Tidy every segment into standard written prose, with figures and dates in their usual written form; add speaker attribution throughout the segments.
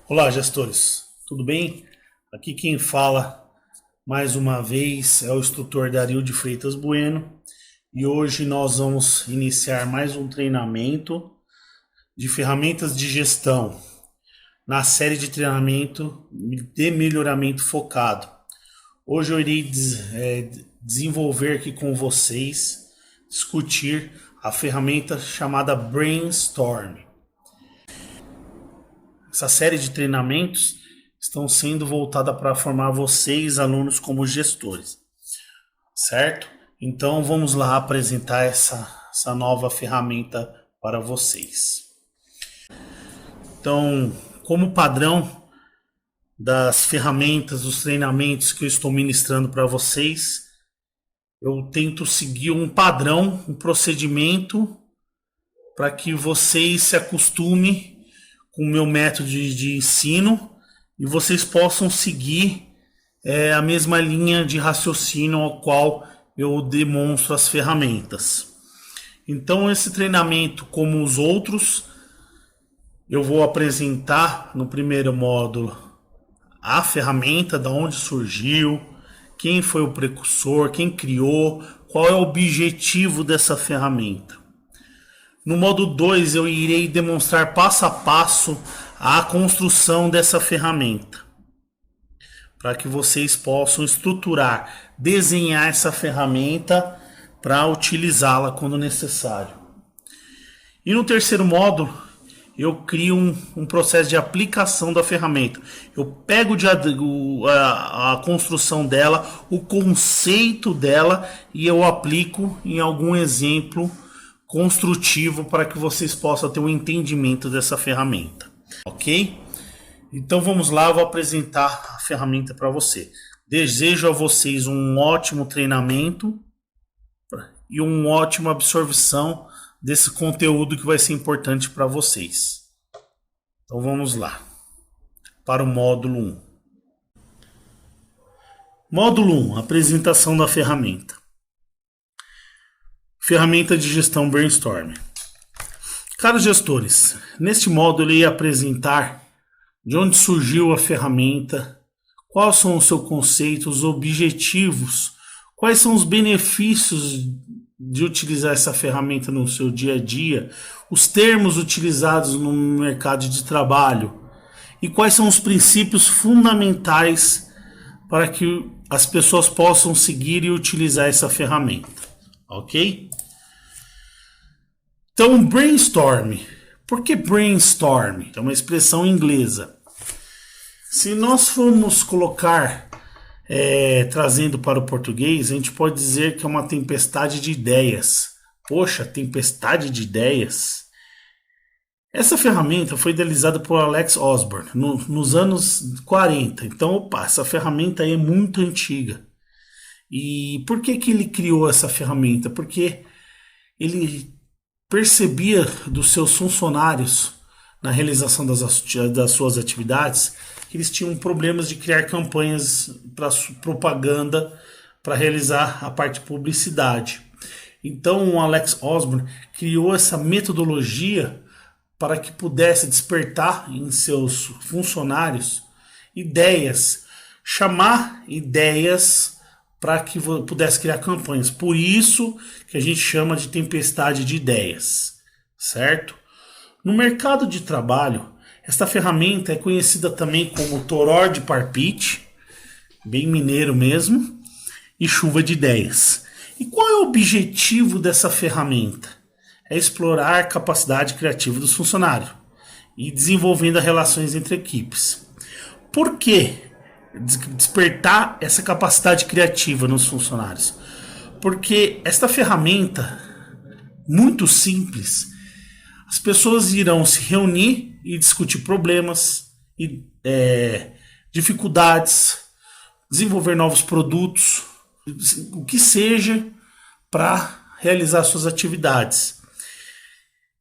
Speaker 1: Olá, gestores, tudo bem? Aqui quem fala mais uma vez é o instrutor Dario de Freitas Bueno e hoje nós vamos iniciar mais um treinamento de ferramentas de gestão na série de treinamento de melhoramento focado. Hoje eu irei desenvolver aqui com vocês, discutir a ferramenta chamada Brainstorm. Essa série de treinamentos estão sendo voltada para formar vocês, alunos, como gestores, certo? Então vamos lá apresentar essa nova ferramenta para vocês. Então, como padrão das ferramentas, dos treinamentos que eu estou ministrando para vocês, eu tento seguir um padrão, um procedimento para que vocês se acostumem com o meu método de ensino e vocês possam seguir a mesma linha de raciocínio ao qual eu demonstro as ferramentas. Então esse treinamento, como os outros, eu vou apresentar no primeiro módulo a ferramenta, da onde surgiu, quem foi o precursor, quem criou, qual é o objetivo dessa ferramenta. No módulo 2 eu irei demonstrar passo a passo a construção dessa ferramenta, para que vocês possam estruturar, desenhar essa ferramenta para utilizá-la quando necessário. E no terceiro módulo eu crio um processo de aplicação da ferramenta. Eu pego a construção dela, o conceito dela, e eu aplico em algum exemplo construtivo para que vocês possam ter um entendimento dessa ferramenta, ok? Então vamos lá, eu vou apresentar a ferramenta para você. Desejo a vocês um ótimo treinamento e uma ótima absorção desse conteúdo que vai ser importante para vocês. Então vamos lá, para o módulo 1. Módulo 1, apresentação da ferramenta. Ferramenta de gestão Brainstorm. Caros gestores, neste módulo eu irei apresentar de onde surgiu a ferramenta, quais são os seus conceitos, os objetivos, quais são os benefícios de utilizar essa ferramenta no seu dia a dia, os termos utilizados no mercado de trabalho e quais são os princípios fundamentais para que as pessoas possam seguir e utilizar essa ferramenta. Ok? Então, brainstorm. Por que brainstorm? É uma expressão inglesa. Se nós formos colocar, trazendo para o português, a gente pode dizer que é uma tempestade de ideias. Poxa, tempestade de ideias. Essa ferramenta foi idealizada por Alex Osborne nos anos 40. Então, essa ferramenta aí é muito antiga. E por que ele criou essa ferramenta? Porque ele percebia dos seus funcionários, na realização das suas atividades, que eles tinham problemas de criar campanhas para propaganda, para realizar a parte de publicidade. Então o Alex Osborne criou essa metodologia para que pudesse despertar em seus funcionários ideias, chamar ideias para que pudesse criar campanhas. Por isso que a gente chama de tempestade de ideias, certo? No mercado de trabalho, esta ferramenta é conhecida também como toró de parpite, bem mineiro mesmo, e chuva de ideias. E qual é o objetivo dessa ferramenta? É explorar a capacidade criativa dos funcionários e desenvolvendo as relações entre equipes. Por quê? Despertar essa capacidade criativa nos funcionários, porque esta ferramenta muito simples, as pessoas irão se reunir e discutir problemas e dificuldades, desenvolver novos produtos, o que seja, para realizar suas atividades.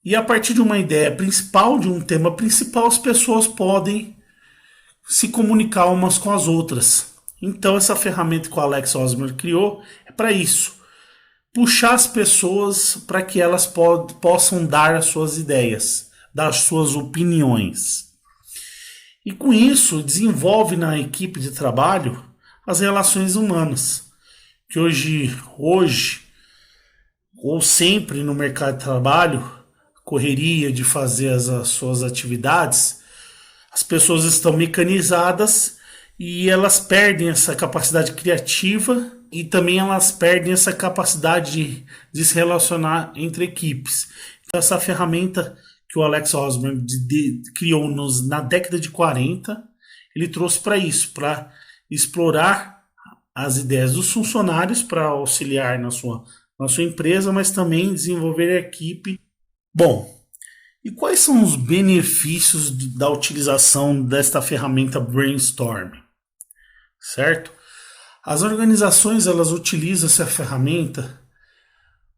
Speaker 1: E a partir de uma ideia principal, de um tema principal, as pessoas podem se comunicar umas com as outras. Então essa ferramenta que o Alex Osborne criou é para isso. Puxar as pessoas para que elas possam dar as suas ideias, dar as suas opiniões. E com isso desenvolve na equipe de trabalho as relações humanas, que hoje ou sempre no mercado de trabalho, correria de fazer as suas atividades, as pessoas estão mecanizadas e elas perdem essa capacidade criativa e também elas perdem essa capacidade de se relacionar entre equipes. Então, essa ferramenta que o Alex Osborne criou na década de 40, ele trouxe para isso, para explorar as ideias dos funcionários para auxiliar na sua empresa, mas também desenvolver a equipe. Bom, e quais são os benefícios da utilização desta ferramenta Brainstorm? Certo? As organizações elas utilizam essa ferramenta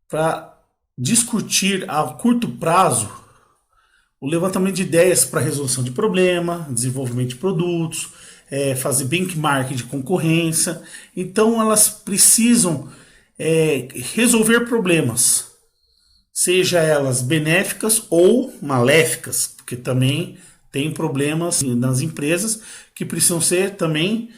Speaker 1: para discutir a curto prazo o levantamento de ideias para resolução de problema, desenvolvimento de produtos, fazer benchmark de concorrência. Então elas precisam resolver problemas, seja elas benéficas ou maléficas, porque também tem problemas nas empresas que precisam ser também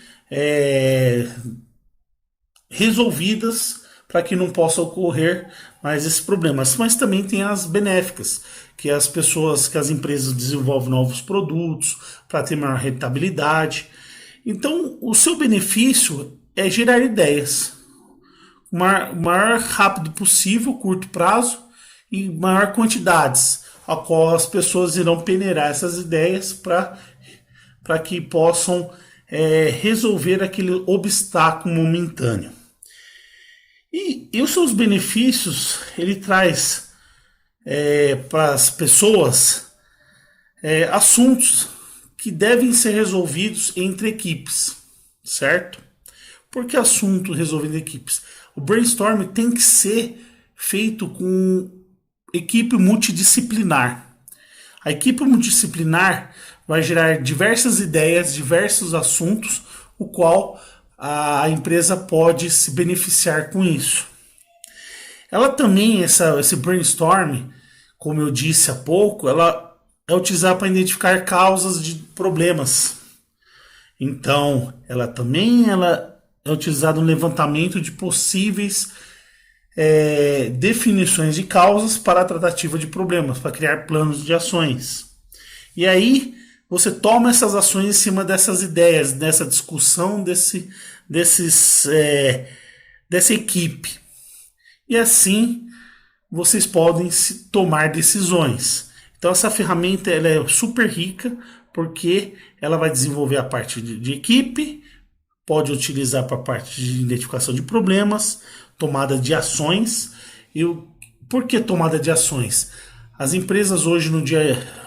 Speaker 1: resolvidas para que não possa ocorrer mais esses problemas. Mas também tem as benéficas, que as empresas desenvolvem novos produtos para ter maior rentabilidade. Então, o seu benefício é gerar ideias o maior rápido possível, curto prazo, e maior quantidades, a qual as pessoas irão peneirar essas ideias para que possam resolver aquele obstáculo momentâneo. E os seus benefícios, ele traz para as pessoas assuntos que devem ser resolvidos entre equipes, certo? Por que assunto resolvido em equipes? O brainstorm tem que ser feito com equipe multidisciplinar. A equipe multidisciplinar vai gerar diversas ideias, diversos assuntos, o qual a empresa pode se beneficiar com isso. Ela também, esse brainstorm, como eu disse há pouco, ela é utilizada para identificar causas de problemas. Então, ela é utilizada no levantamento de possíveis definições de causas para a tratativa de problemas, para criar planos de ações. E aí você toma essas ações em cima dessas ideias, dessa discussão dessa equipe. E assim vocês podem tomar decisões. Então essa ferramenta ela é super rica porque ela vai desenvolver a parte de equipe, pode utilizar para a parte de identificação de problemas, tomada de ações. Por que tomada de ações? As empresas hoje,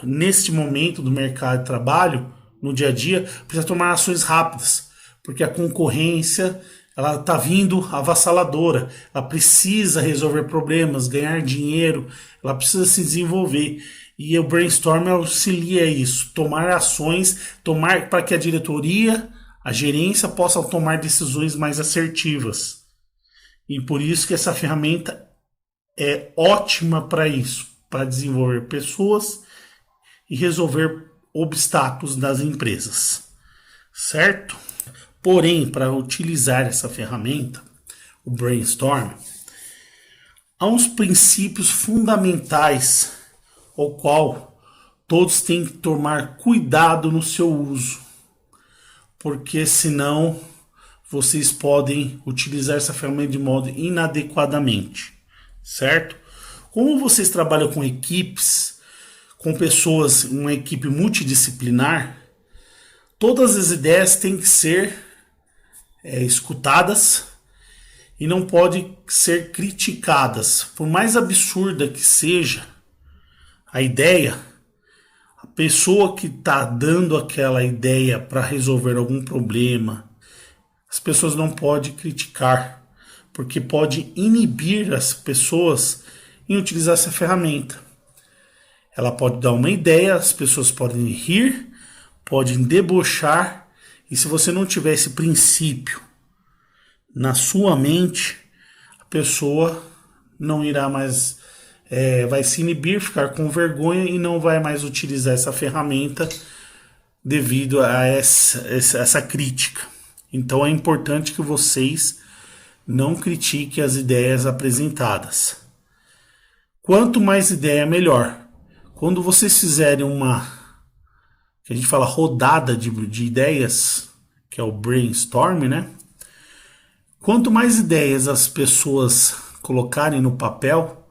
Speaker 1: neste momento do mercado de trabalho, no dia a dia, precisam tomar ações rápidas, porque a concorrência ela está vindo avassaladora, ela precisa resolver problemas, ganhar dinheiro, ela precisa se desenvolver. E o brainstorm auxilia isso, tomar ações, para que a diretoria, a gerência possa tomar decisões mais assertivas. E por isso que essa ferramenta é ótima para isso, para desenvolver pessoas e resolver obstáculos das empresas, certo? Porém, para utilizar essa ferramenta, o brainstorm, há uns princípios fundamentais ao qual todos têm que tomar cuidado no seu uso, porque senão vocês podem utilizar essa ferramenta de modo inadequadamente, certo? Como vocês trabalham com equipes, com pessoas, uma equipe multidisciplinar, todas as ideias têm que ser escutadas e não podem ser criticadas. Por mais absurda que seja a ideia, a pessoa que está dando aquela ideia para resolver algum problema, as pessoas não podem criticar, porque pode inibir as pessoas em utilizar essa ferramenta. Ela pode dar uma ideia, as pessoas podem rir, podem debochar, e se você não tiver esse princípio na sua mente, a pessoa não irá mais, vai se inibir, ficar com vergonha e não vai mais utilizar essa ferramenta devido a essa crítica. Então é importante que vocês não critiquem as ideias apresentadas. Quanto mais ideia, melhor. Quando vocês fizerem que a gente fala rodada de ideias, que é o brainstorm, né? Quanto mais ideias as pessoas colocarem no papel,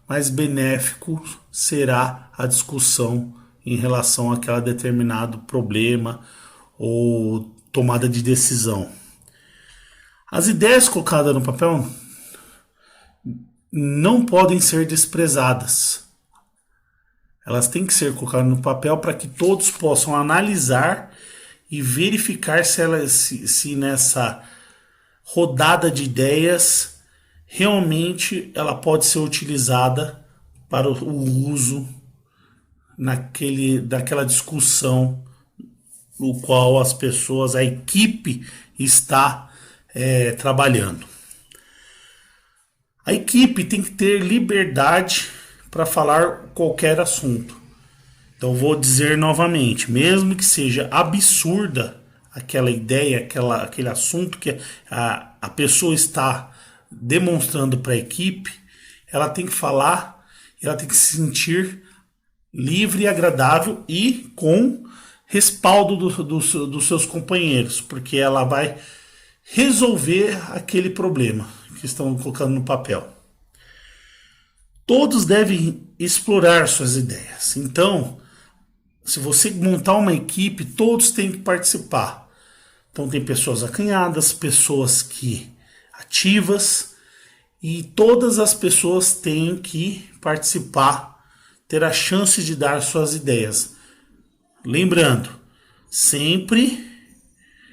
Speaker 1: mais benéfico será a discussão em relação àquele determinado problema ou tomada de decisão. As ideias colocadas no papel não podem ser desprezadas. Elas têm que ser colocadas no papel para que todos possam analisar e verificar se nessa rodada de ideias realmente ela pode ser utilizada para o uso daquela discussão no qual as pessoas, a equipe está trabalhando. A equipe tem que ter liberdade para falar qualquer assunto. Então vou dizer novamente, mesmo que seja absurda aquela ideia, aquele assunto que a pessoa está demonstrando para a equipe, ela tem que falar, ela tem que se sentir livre e agradável e com respaldo dos seus companheiros, porque ela vai resolver aquele problema que estão colocando no papel. Todos devem explorar suas ideias. Então, se você montar uma equipe, todos têm que participar. Então tem pessoas acanhadas, pessoas ativas, e todas as pessoas têm que participar, ter a chance de dar suas ideias. Lembrando, sempre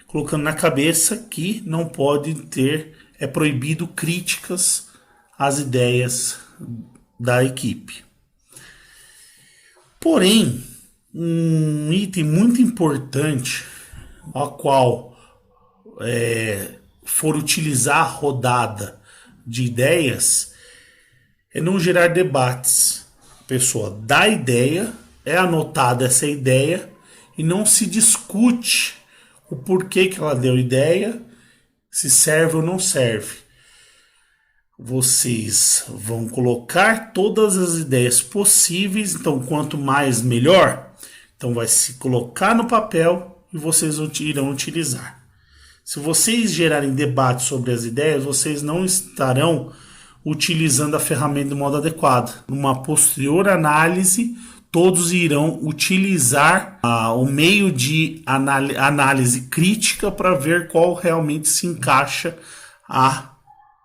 Speaker 1: colocando na cabeça que não pode ter, é proibido críticas às ideias da equipe. Porém, um item muito importante a qual for utilizar a rodada de ideias é não gerar debates. A pessoa dá ideia, é anotada essa ideia e não se discute o porquê que ela deu ideia, se serve ou não serve. Vocês vão colocar todas as ideias possíveis, então quanto mais melhor. Então vai se colocar no papel e vocês irão utilizar. Se vocês gerarem debate sobre as ideias, vocês não estarão utilizando a ferramenta do modo adequado. Numa posterior análise, todos irão utilizar o meio de análise crítica para ver qual realmente se encaixa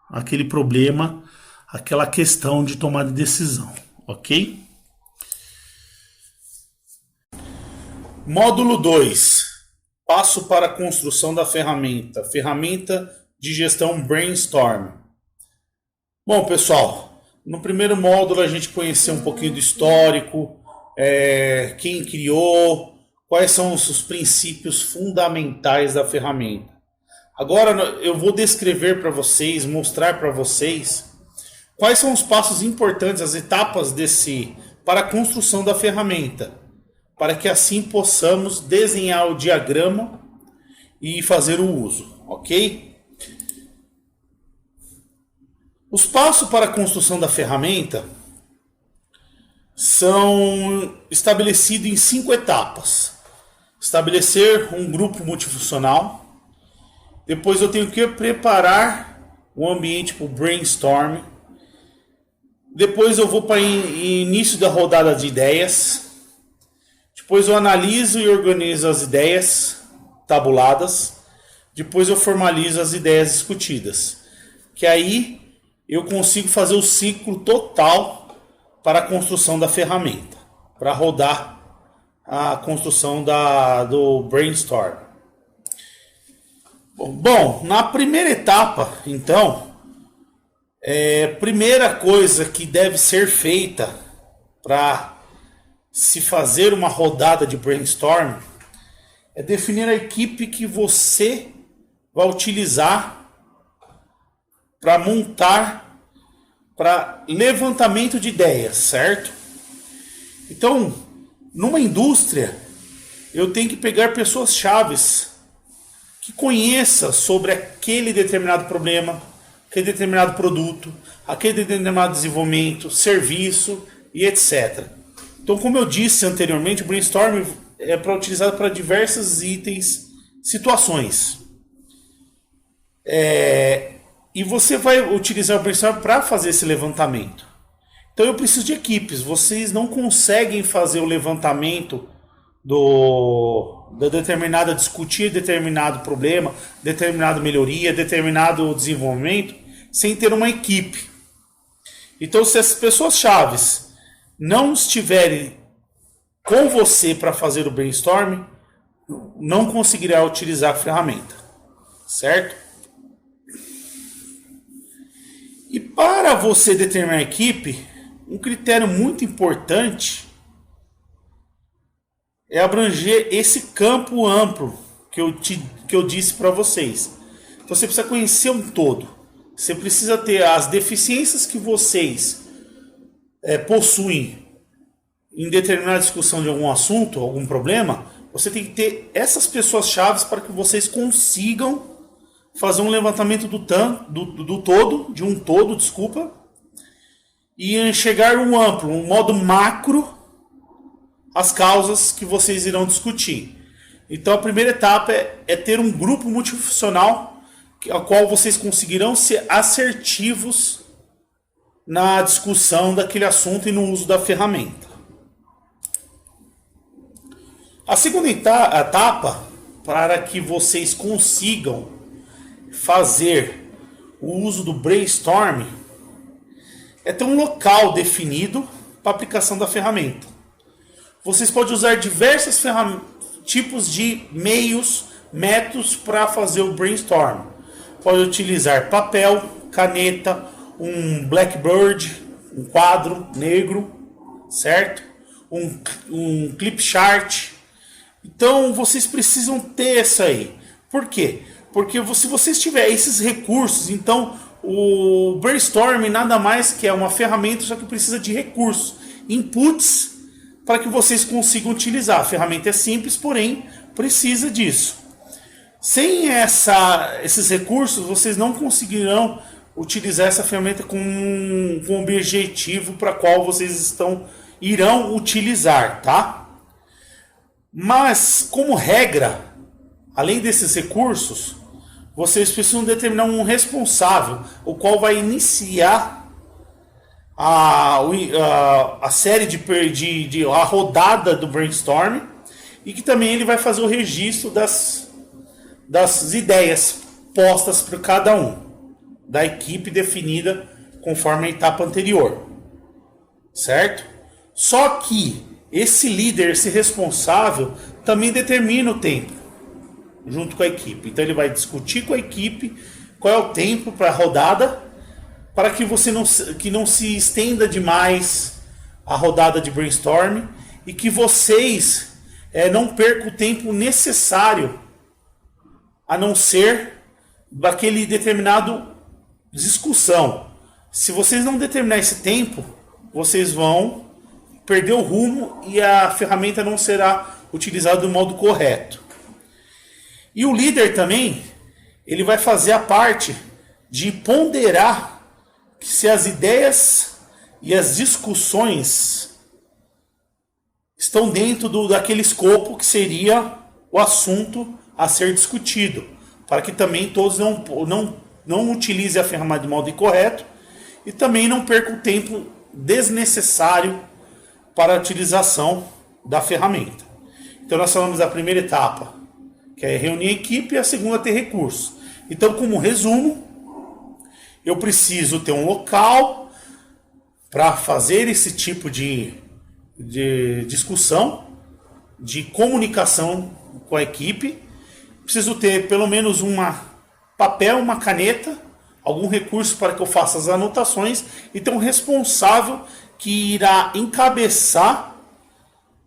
Speaker 1: aquele problema, aquela questão de tomada de decisão, ok? Módulo 2. Passo para a construção da ferramenta. Ferramenta de gestão Brainstorm. Bom, pessoal, no primeiro módulo a gente conheceu um pouquinho do histórico, quem criou, quais são os princípios fundamentais da ferramenta. Agora eu vou descrever para vocês, mostrar para vocês quais são os passos importantes, as etapas para a construção da ferramenta, para que assim possamos desenhar o diagrama e fazer o uso, ok? Os passos para a construção da ferramenta são estabelecidos em 5 etapas. Estabelecer um grupo multifuncional. Depois eu tenho que preparar o ambiente para o brainstorm. Depois eu vou para o início da rodada de ideias. Depois eu analiso e organizo as ideias tabuladas. Depois eu formalizo as ideias discutidas. Que aí eu consigo fazer o ciclo total para a construção da ferramenta. Para rodar a construção do brainstorm. Bom, na primeira etapa, então, primeira coisa que deve ser feita para se fazer uma rodada de brainstorm é definir a equipe que você vai utilizar para montar, para levantamento de ideias, certo? Então, numa indústria, eu tenho que pegar pessoas chaves que conheça sobre aquele determinado problema, aquele determinado produto, aquele determinado desenvolvimento, serviço e etc. Então, como eu disse anteriormente, o brainstorming é utilizado para diversos itens, situações. E você vai utilizar o brainstorming para fazer esse levantamento. Então eu preciso de equipes. Vocês não conseguem fazer o levantamento discutir determinado problema, determinada melhoria, determinado desenvolvimento, sem ter uma equipe. Então, se as pessoas chaves não estiverem com você para fazer o brainstorming, não conseguirá utilizar a ferramenta, certo? E para você determinar a equipe, um critério muito importante é abranger esse campo amplo que eu disse para vocês. Então você precisa conhecer um todo. Você precisa ter as deficiências que vocês possuem em determinada discussão de algum assunto, algum problema. Você tem que ter essas pessoas chaves para que vocês consigam fazer um levantamento de um todo, e enxergar um amplo, um modo macro, as causas que vocês irão discutir. Então a primeira etapa é ter um grupo multifuncional a qual vocês conseguirão ser assertivos na discussão daquele assunto e no uso da ferramenta. A segunda etapa, para que vocês consigam fazer o uso do brainstorming, é ter um local definido para a aplicação da ferramenta. Vocês podem usar diversos tipos de meios, métodos para fazer o brainstorm. Pode utilizar papel, caneta, um Blackboard, um quadro negro, certo? Um clip chart. Então vocês precisam ter isso aí. Por quê? Porque se vocês tiverem esses recursos, então o brainstorm nada mais que é uma ferramenta, só que precisa de recursos, inputs, para que vocês consigam utilizar. A ferramenta é simples, porém precisa disso. Sem esses recursos, vocês não conseguirão utilizar essa ferramenta com o objetivo para qual vocês irão utilizar, tá? Mas, como regra, além desses recursos, vocês precisam determinar um responsável, o qual vai iniciar a série a rodada do brainstorm, e que também ele vai fazer o registro das ideias postas por cada um da equipe definida conforme a etapa anterior, certo? Só que esse líder, esse responsável, também determina o tempo junto com a equipe. Então ele vai discutir com a equipe qual é o tempo para a rodada, para que não se estenda demais a rodada de brainstorm e que vocês não percam o tempo necessário, a não ser daquele determinado discussão. Se vocês não determinar esse tempo, vocês vão perder o rumo e a ferramenta não será utilizada do modo correto. E o líder também, ele vai fazer a parte de ponderar se as ideias e as discussões estão dentro daquele escopo que seria o assunto a ser discutido, para que também todos não utilizem a ferramenta de modo incorreto e também não percam o tempo desnecessário para a utilização da ferramenta. Então nós falamos da primeira etapa, que é reunir a equipe, e a segunda ter recursos. Então, como resumo, eu preciso ter um local para fazer esse tipo de discussão, de comunicação com a equipe. Preciso ter pelo menos papel, uma caneta, algum recurso para que eu faça as anotações, e ter um responsável que irá encabeçar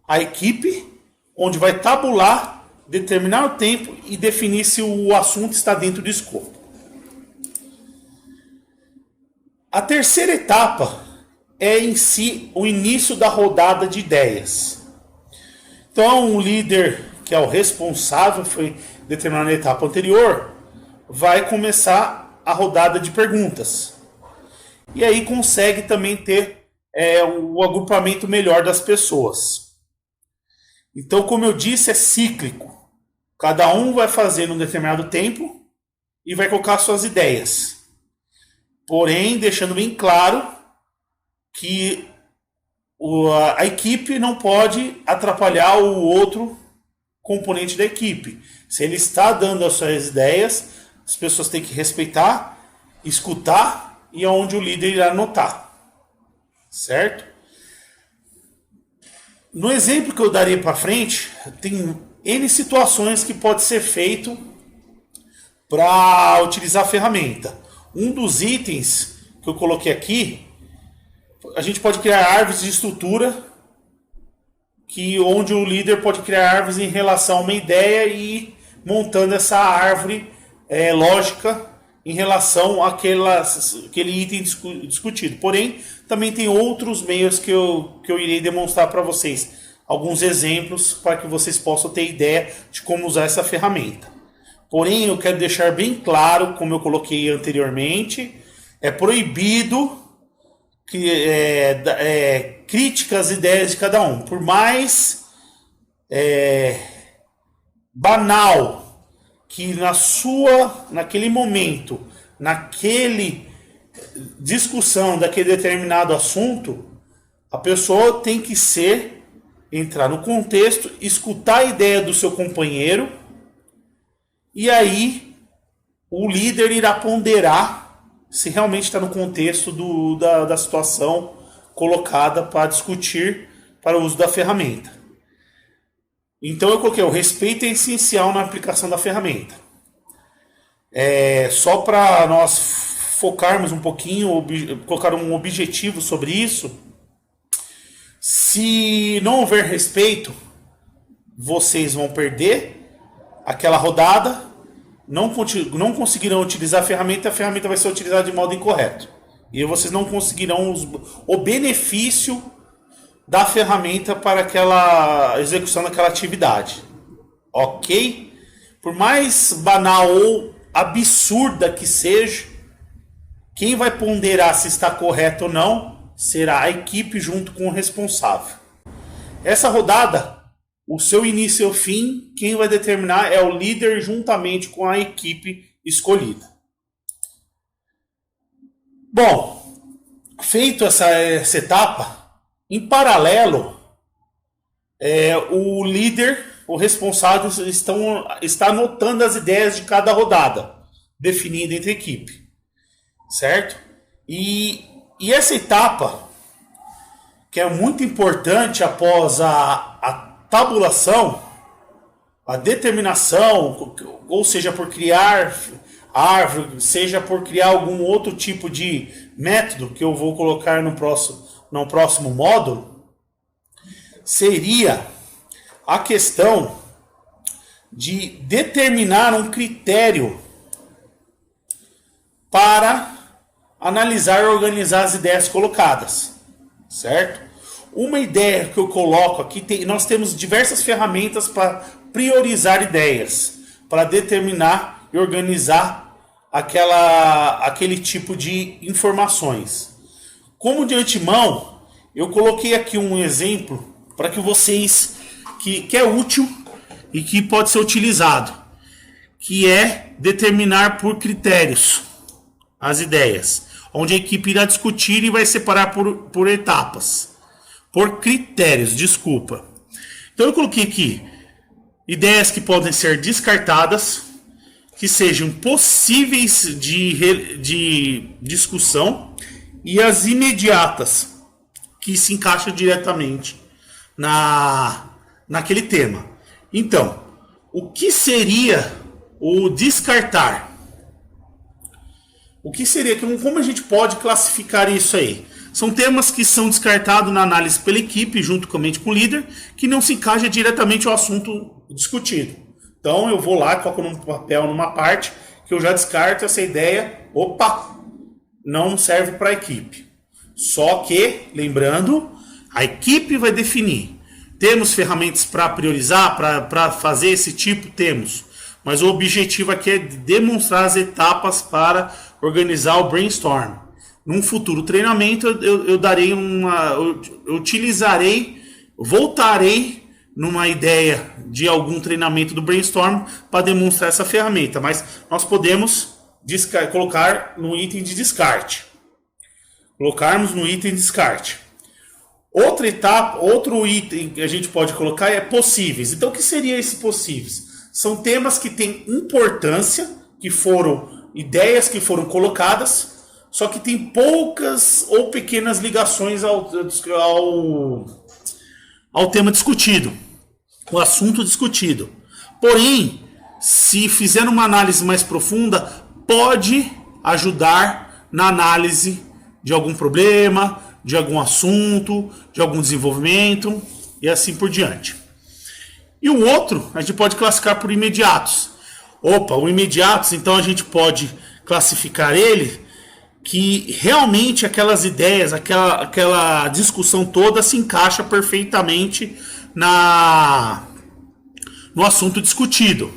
Speaker 1: a equipe, onde vai tabular, determinar o tempo e definir se o assunto está dentro do escopo. A terceira etapa é em si o início da rodada de ideias. Então, o líder que é o responsável, foi determinado na etapa anterior, vai começar a rodada de perguntas. E aí consegue também ter o agrupamento melhor das pessoas. Então, como eu disse, é cíclico. Cada um vai fazer num determinado tempo e vai colocar suas ideias. Porém, deixando bem claro que a equipe não pode atrapalhar o outro componente da equipe. Se ele está dando as suas ideias, as pessoas têm que respeitar, escutar e aonde o líder irá anotar. Certo? No exemplo que eu darei para frente, tem N situações que pode ser feito para utilizar a ferramenta. Um dos itens que eu coloquei aqui, a gente pode criar árvores de estrutura, onde o líder pode criar árvores em relação a uma ideia e ir montando essa árvore lógica em relação àquele item discutido. Porém, também tem outros meios que eu irei demonstrar para vocês. Alguns exemplos para que vocês possam ter ideia de como usar essa ferramenta. Porém, eu quero deixar bem claro, como eu coloquei anteriormente, é proibido crítica às ideias de cada um. Por mais banal que naquele momento, naquele discussão daquele determinado assunto, a pessoa tem que entrar no contexto, escutar a ideia do seu companheiro, e aí o líder irá ponderar se realmente está no contexto da situação colocada para discutir para o uso da ferramenta. Então eu coloquei: o respeito é essencial na aplicação da ferramenta. Só para nós focarmos um pouquinho, colocar um objetivo sobre isso. Se não houver respeito, vocês vão perder aquela rodada, não conseguirão utilizar a ferramenta vai ser utilizada de modo incorreto. E vocês não conseguirão o benefício da ferramenta para aquela execução daquela atividade. Ok? Por mais banal ou absurda que seja, quem vai ponderar se está correto ou não será a equipe junto com o responsável. Essa rodada, o seu início e o fim, quem vai determinar é o líder juntamente com a equipe escolhida. Bom, feito essa etapa, em paralelo, o líder, o responsável, está anotando as ideias de cada rodada, definindo entre a equipe. Certo? E essa etapa, que é muito importante após a tabulação, a determinação, ou seja, por criar árvore, seja por criar algum outro tipo de método que eu vou colocar no próximo módulo, seria a questão de determinar um critério para analisar e organizar as ideias colocadas, certo? Uma ideia que eu coloco aqui, nós temos diversas ferramentas para priorizar ideias, para determinar e organizar aquele tipo de informações. Como de antemão, eu coloquei aqui um exemplo para que vocês, que é útil e que pode ser utilizado, que é determinar por critérios as ideias, onde a equipe irá discutir e vai separar por etapas. Por critérios, desculpa. Então eu coloquei aqui ideias que podem ser descartadas, que sejam possíveis de discussão, e as imediatas, que se encaixam diretamente naquele tema. Então, o que seria o descartar? O que seria, como a gente pode classificar isso aí? São temas que são descartados na análise pela equipe, juntamente com o líder, que não se encaixa diretamente ao assunto discutido. Então eu vou lá, coloco num papel, numa parte, que eu já descarto essa ideia, não serve para a equipe. Só que, lembrando, a equipe vai definir. Temos ferramentas para priorizar, para fazer esse tipo? Temos. Mas o objetivo aqui é demonstrar as etapas para organizar o brainstorm. Num futuro treinamento, eu voltarei numa ideia de algum treinamento do brainstorm para demonstrar essa ferramenta. Mas nós podemos colocar no item de descarte. Colocarmos no item de descarte. Outra etapa, outro item que a gente pode colocar é possíveis. Então, o que seria esse possíveis? São temas que têm importância, que foram ideias que foram colocadas, só que tem poucas ou pequenas ligações ao tema discutido, o assunto discutido. Porém, se fizer uma análise mais profunda, pode ajudar na análise de algum problema, de algum assunto, de algum desenvolvimento e assim por diante. E o outro, a gente pode classificar por imediatos. O imediatos, então a gente pode classificar ele que realmente aquelas ideias, aquela discussão toda se encaixa perfeitamente no assunto discutido.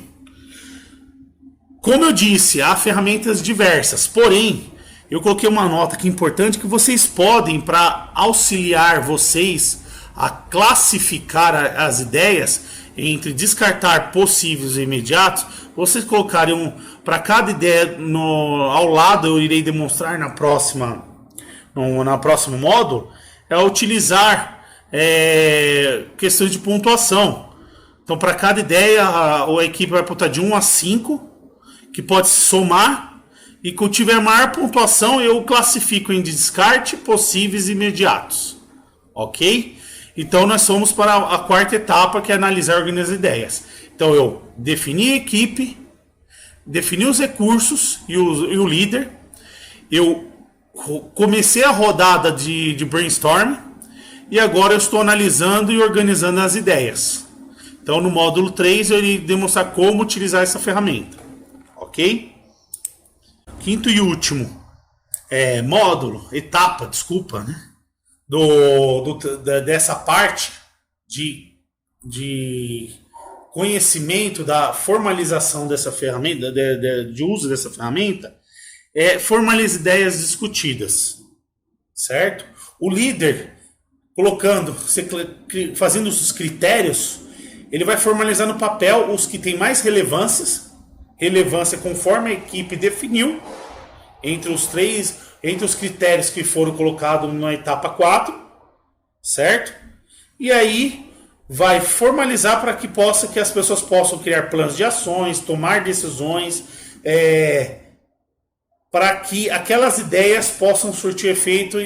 Speaker 1: Como eu disse, há ferramentas diversas, porém, eu coloquei uma nota aqui importante que vocês podem, para auxiliar vocês a classificar as ideias entre descartar possíveis e imediatos, vocês colocarem para cada ideia ao lado, eu irei demonstrar na próximo módulo, é utilizar questões de pontuação. Então, para cada ideia, a equipe vai pontuar de 1 a 5, que pode se somar, e quando tiver maior pontuação, eu classifico em descarte, possíveis e imediatos. Ok? Então, nós vamos para a quarta etapa, que é analisar e organizar ideias. Então, eu defini a equipe, defini os recursos e o líder. Eu comecei a rodada de brainstorm e agora eu estou analisando e organizando as ideias. Então, no módulo 3, eu irei demonstrar como utilizar essa ferramenta. Ok? Quinto e último etapa, né? Dessa parte de conhecimento da formalização dessa ferramenta, de uso dessa ferramenta, formalizar ideias discutidas, certo? O líder, fazendo os critérios, ele vai formalizar no papel os que têm mais relevância conforme a equipe definiu, entre os critérios que foram colocados na etapa 4, certo? E aí vai formalizar para que as pessoas possam criar planos de ações, tomar decisões, para que aquelas ideias possam surtir efeito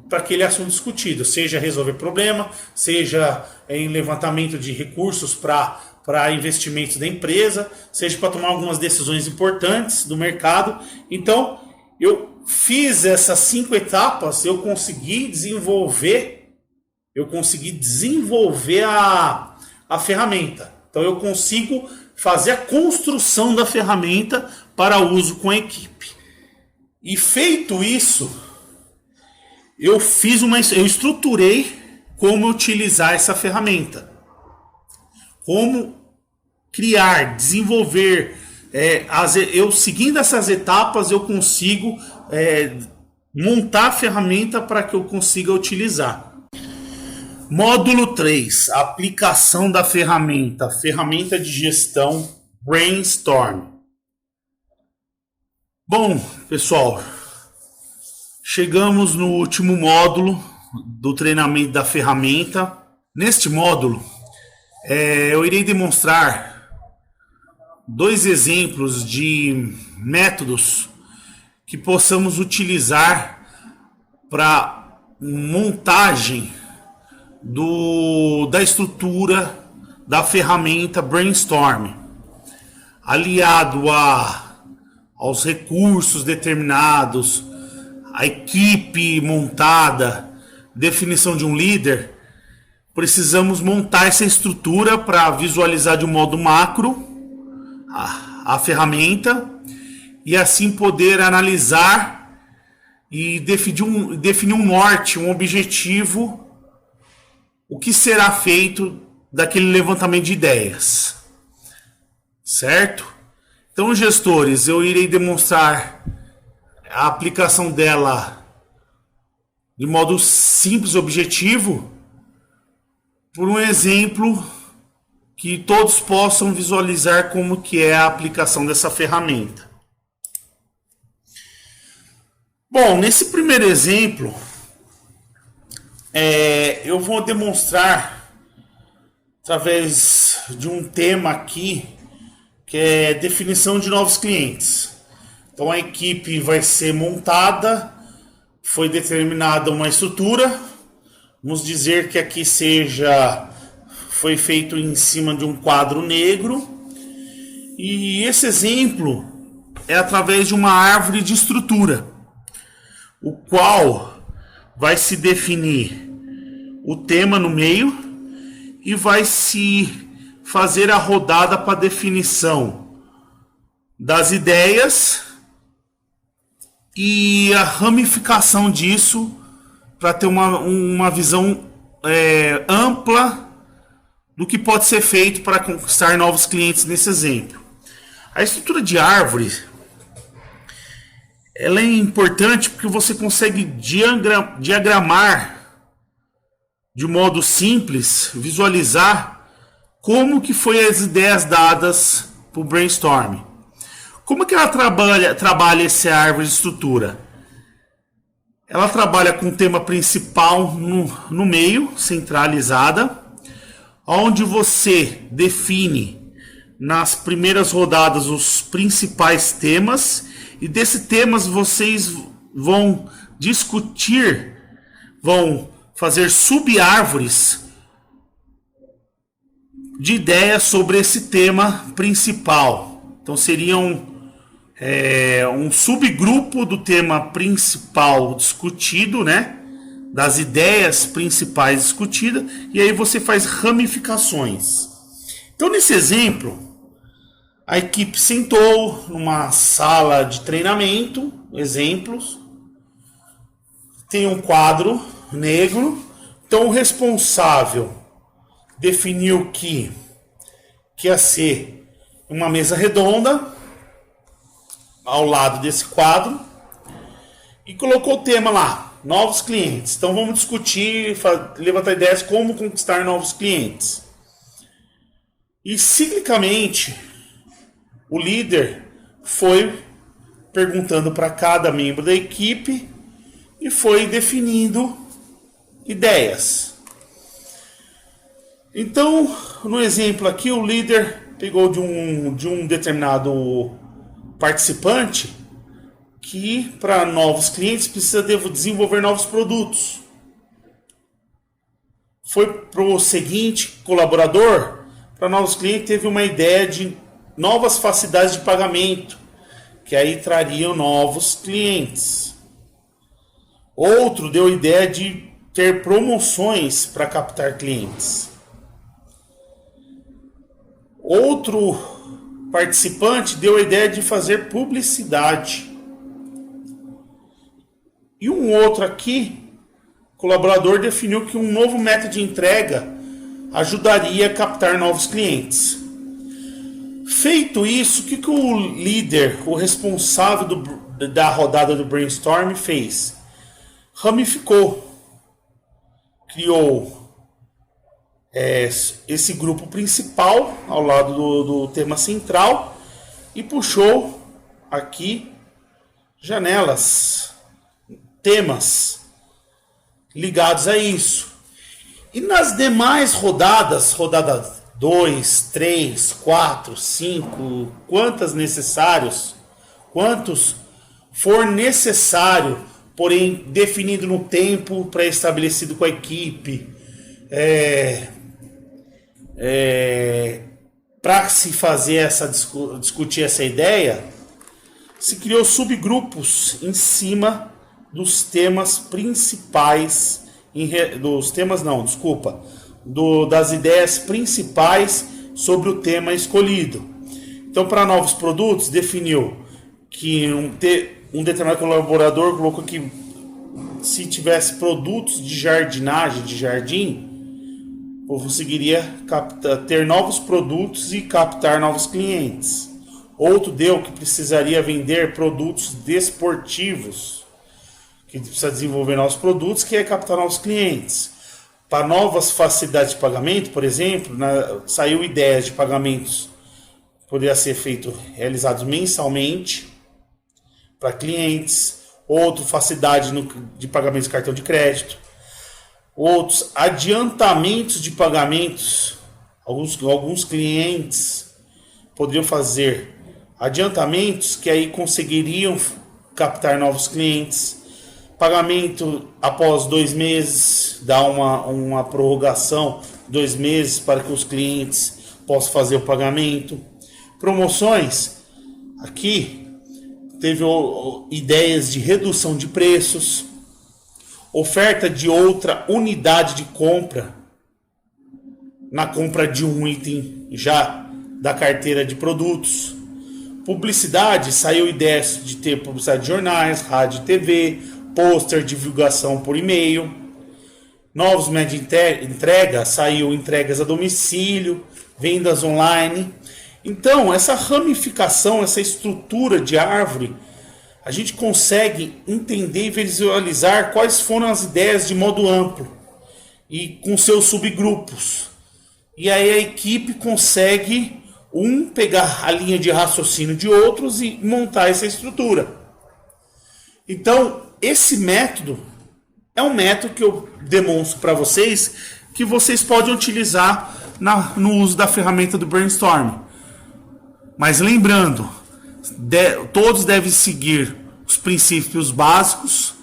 Speaker 1: para aquele assunto discutido, seja resolver problema, seja em levantamento de recursos para investimentos da empresa, seja para tomar algumas decisões importantes do mercado. Então, eu fiz essas 5 etapas, eu consegui desenvolver a ferramenta. Então, eu consigo fazer a construção da ferramenta para uso com a equipe. E feito isso, eu estruturei como utilizar essa ferramenta. Como criar, desenvolver. Eu seguindo essas etapas, eu consigo montar a ferramenta para que eu consiga utilizar. Módulo 3, aplicação da ferramenta de gestão Brainstorm. Bom, pessoal, chegamos no último módulo do treinamento da ferramenta. Neste módulo, eu irei demonstrar 2 exemplos de métodos que possamos utilizar para montagem da estrutura da ferramenta Brainstorm, aliado aos recursos determinados, a equipe montada, definição de um líder. Precisamos montar essa estrutura para visualizar de um modo macro a ferramenta e assim poder analisar e definir um norte, um objetivo, o que será feito daquele levantamento de ideias, certo? Então, gestores, eu irei demonstrar a aplicação dela de modo simples e objetivo por um exemplo que todos possam visualizar como que é a aplicação dessa ferramenta. Bom, nesse primeiro exemplo, eu vou demonstrar através de um tema aqui, que é definição de novos clientes. Então a equipe vai ser montada, foi determinada uma estrutura, vamos dizer que aqui foi feito em cima de um quadro negro, e esse exemplo é através de uma árvore de estrutura, o qual vai se definir o tema no meio e vai se fazer a rodada para definição das ideias e a ramificação disso para ter uma visão ampla do que pode ser feito para conquistar novos clientes nesse exemplo. A estrutura de árvore ela é importante porque você consegue diagramar de modo simples, visualizar como que foi as ideias dadas para o brainstorm. Como que ela trabalha essa árvore de estrutura? Ela trabalha com o tema principal no meio, centralizada, onde você define nas primeiras rodadas os principais temas, e desses temas vocês vão discutir, vão fazer sub-árvores de ideias sobre esse tema principal. Então seriam um subgrupo do tema principal discutido, né? Das ideias principais discutidas, e aí você faz ramificações. Então nesse exemplo, a equipe sentou numa sala de treinamento, exemplos, tem um quadro negro, então o responsável definiu que ia ser uma mesa redonda ao lado desse quadro e colocou o tema lá, novos clientes. Então vamos discutir, levantar ideias como conquistar novos clientes. E ciclicamente o líder foi perguntando para cada membro da equipe e foi definindo ideias. Então, no exemplo aqui, o líder pegou de um determinado participante que para novos clientes precisa desenvolver novos produtos. Foi para o seguinte colaborador, para novos clientes teve uma ideia de novas facilidades de pagamento, que aí trariam novos clientes. Outro deu a ideia de ter promoções para captar clientes. Outro participante deu a ideia de fazer publicidade. E um outro aqui, colaborador, definiu que um novo método de entrega ajudaria a captar novos clientes. Feito isso, o que o líder, o responsável da rodada do brainstorm fez? Ramificou. Criou esse grupo principal ao lado do tema central e puxou aqui janelas, temas ligados a isso. E nas demais rodadas, rodada 2, 3, 4, 5, quantos for necessário, porém definido no tempo pré-estabelecido com a equipe, para se fazer discutir essa ideia, se criou subgrupos em cima dos temas principais, das ideias principais sobre o tema escolhido. Então, para novos produtos, definiu que um determinado colaborador colocou que se tivesse produtos de jardinagem, de jardim, conseguiria ter novos produtos e captar novos clientes. Outro deu que precisaria vender produtos desportivos, que precisa desenvolver novos produtos, que é captar novos clientes. Para novas facilidades de pagamento, por exemplo, saiu ideias de pagamentos poderia ser feito realizados mensalmente para clientes, outro facilidade de pagamento de cartão de crédito, outros adiantamentos de pagamentos. Alguns clientes poderiam fazer adiantamentos que aí conseguiriam captar novos clientes. Pagamento após 2 meses, dar uma prorrogação 2 meses para que os clientes possam fazer o pagamento. Promoções, aqui teve ideias de redução de preços, oferta de outra unidade de compra na compra de um item já da carteira de produtos. Publicidade, saiu ideias de ter publicidade de jornais, rádio e TV, pôster, divulgação por e-mail. Novos meios de entrega, saiu entregas a domicílio, vendas online. Então, essa ramificação, essa estrutura de árvore, a gente consegue entender e visualizar quais foram as ideias de modo amplo e com seus subgrupos. E aí a equipe consegue pegar a linha de raciocínio de outros e montar essa estrutura. Então, esse método é um método que eu demonstro para vocês que vocês podem utilizar no uso da ferramenta do Brainstorm. Mas lembrando, todos devem seguir os princípios básicos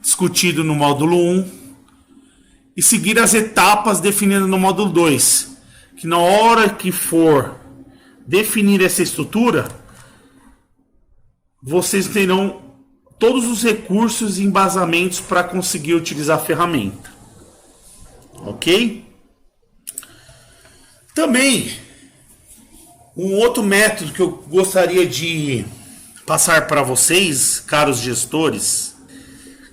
Speaker 1: discutidos no módulo 1 e seguir as etapas definidas no módulo 2, que na hora que for definir essa estrutura, vocês terão todos os recursos e embasamentos para conseguir utilizar a ferramenta. Ok? Também, um outro método que eu gostaria de passar para vocês, caros gestores,